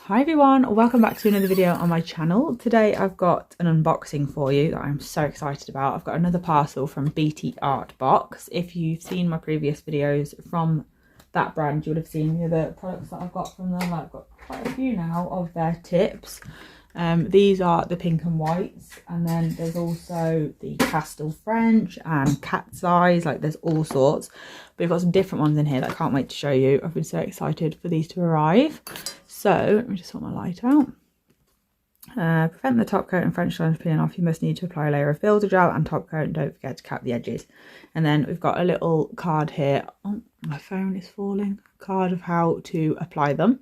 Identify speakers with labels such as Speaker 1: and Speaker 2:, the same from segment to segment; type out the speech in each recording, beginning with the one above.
Speaker 1: Hi everyone, welcome back to another video on my channel. Today I've got an unboxing for you that I'm so excited about. I've got another parcel from BTArtbox. If you've seen my previous videos from that brand, you would have seen the other products that I've got from them. I've got quite a few now of their tips. These are the pink and whites, and then there's also the pastel French and cat's eyes. Like, there's all sorts, but we've got some different ones in here that I can't wait to show you. I've been so excited for these to arrive. So let me just sort my light out. Prevent the top coat and French lines peeling off, you must need to apply a layer of builder gel and top coat, and don't forget to cap the edges. And then we've got a little card here. Oh, my phone is falling. Card of how to apply them.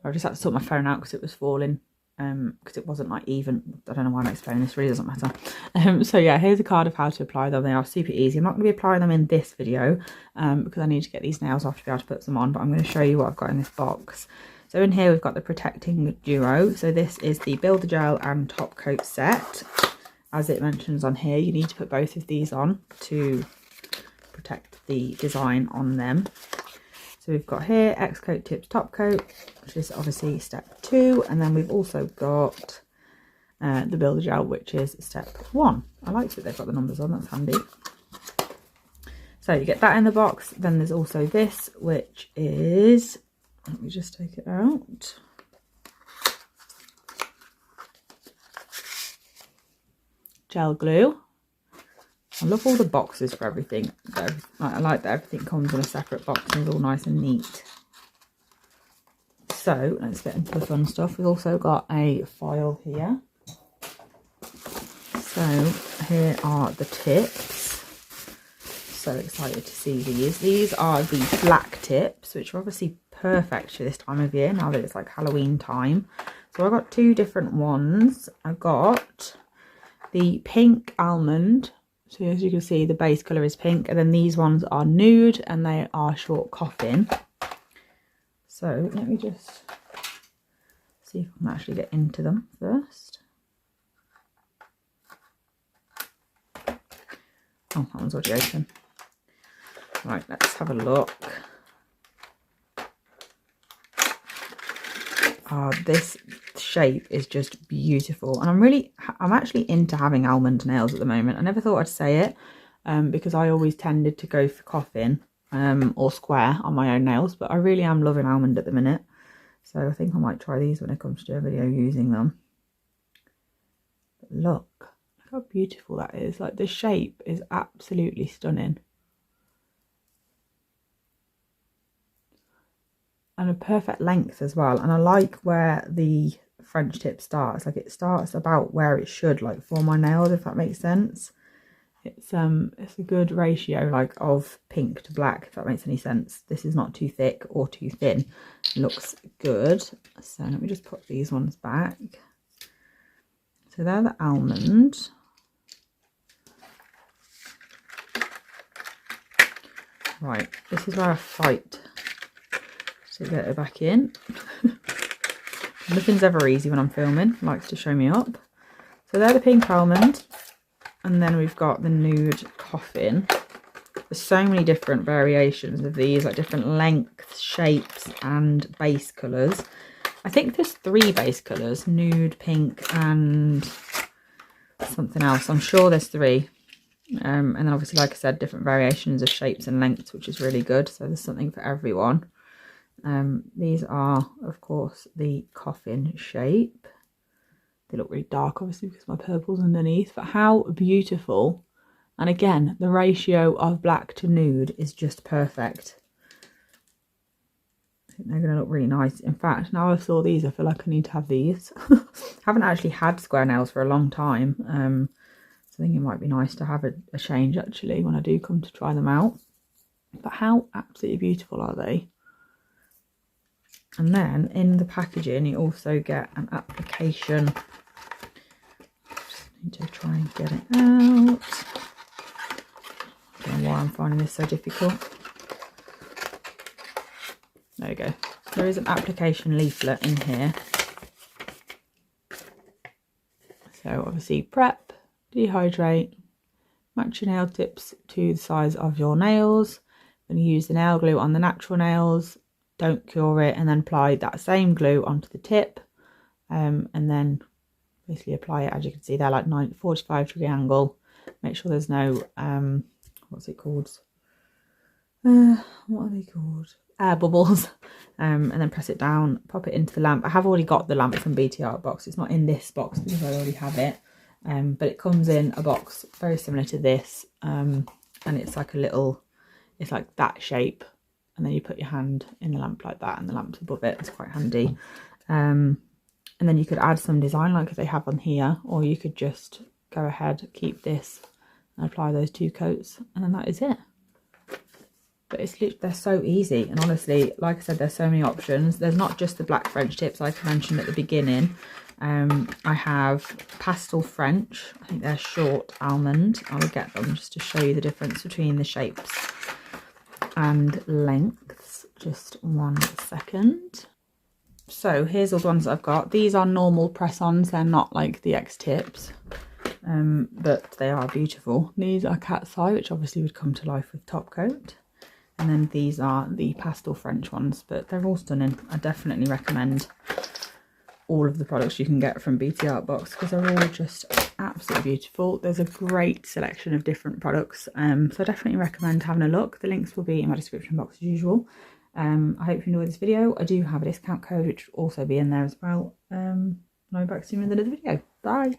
Speaker 1: I just had to sort my phone out because it was falling. Because it wasn't like even, I don't know why I'm explaining this, really doesn't matter. So yeah, here's a card of how to apply them. They are super easy. I'm not going to be applying them in this video because I need to get these nails off to be able to put them on, but I'm going to show you what I've got in this box. So in here we've got the protecting duo. So this is the builder gel and top coat set. As it mentions on here, you need to put both of these on to protect the design on them. So we've got here X-Coat tips top coat, which is obviously step 2, and then we've also got the builder gel, which is step 1. I like that they've got the numbers on, that's handy. So you get that in the box. Then there's also this, which is, let me just take it out. Gel glue. I love all the boxes for everything. I like that everything comes in a separate box and is all nice and neat. So let's get into the fun stuff. We've also got a file here. So here are the tips. So excited to see these. These are the black tips, which are obviously perfect for this time of year now that it's like Halloween time. So I've got 2 different ones. I got the pink almond. So as you can see, the base colour is pink, and then these ones are nude and they are short coffin. So let me just see if I can actually get into them first. Oh, that one's already open. Right, let's have a look. This shape is just beautiful, and I'm actually into having almond nails at the moment. I never thought I'd say it because I always tended to go for coffin or square on my own nails, but I really am loving almond at the minute. So I think I might try these when it comes to a video using them. But look how beautiful that is. Like, the shape is absolutely stunning. And a perfect length as well. And I like where the French tip starts. Like, it starts about where it should, like, for my nails, if that makes sense. It's a good ratio, like, of pink to black, if that makes any sense. This is not too thick or too thin. It looks good. So let me just put these ones back. So they're the almond. Right, this is where I fight to get it back in. Nothing's ever easy when I'm filming. It likes to show me up. So they're the pink almond, and then we've got the nude coffin. There's so many different variations of these, like different lengths, shapes and base colours. I think there's 3 base colours: nude, pink and something else. I'm sure there's 3. And then obviously, like I said, different variations of shapes and lengths, which is really good. So there's something for everyone. These are, of course, the coffin shape. They look really dark, obviously, because my purple's underneath, but how beautiful. And again, the ratio of black to nude is just perfect. I think they're going to look really nice. In fact, now I've saw these, I feel like I need to have these. I haven't actually had square nails for a long time. So I think it might be nice to have a change, actually, when I do come to try them out. But how absolutely beautiful are they? And then in the packaging, you also get an application. Just need to try and get it out. I don't know why I'm finding this so difficult. There we go. There is an application leaflet in here. So obviously prep, dehydrate, match your nail tips to the size of your nails. Then you use the nail glue on the natural nails. don't cure it, and then apply that same glue onto the tip, and then basically apply it, as you can see there, like 45-degree angle. Make sure there's no what's it called, what are they called, air bubbles, and then press it down, pop it into the lamp. I have already got the lamp from BTArtbox. It's not in this box because I already have it, but it comes in a box very similar to this, and it's like a little, it's like that shape, and then you put your hand in the lamp like that and the lamp's above it. It's quite handy. And then you could add some design like they have on here, or you could just go ahead, keep this and apply those 2 coats, and then that is it. But it's literally, they're so easy, and honestly, like I said, there's so many options. There's not just the black French tips like I mentioned at the beginning. I have pastel French. I think they're short almond. I will get them just to show you the difference between the shapes and lengths. Just 1 second. So here's all the ones that I've got. These are normal press-ons. They're not like the X tips, but they are beautiful. These are cat's eye, which obviously would come to life with top coat. And then these are the pastel French ones, but they're all stunning. I definitely recommend all of the products you can get from BTArtbox because they're all just absolutely beautiful. There's a great selection of different products, so I definitely recommend having a look. The links will be in my description box as usual. I hope you enjoyed this video. I do have a discount code which will also be in there as well. I'll be back soon with another video. Bye!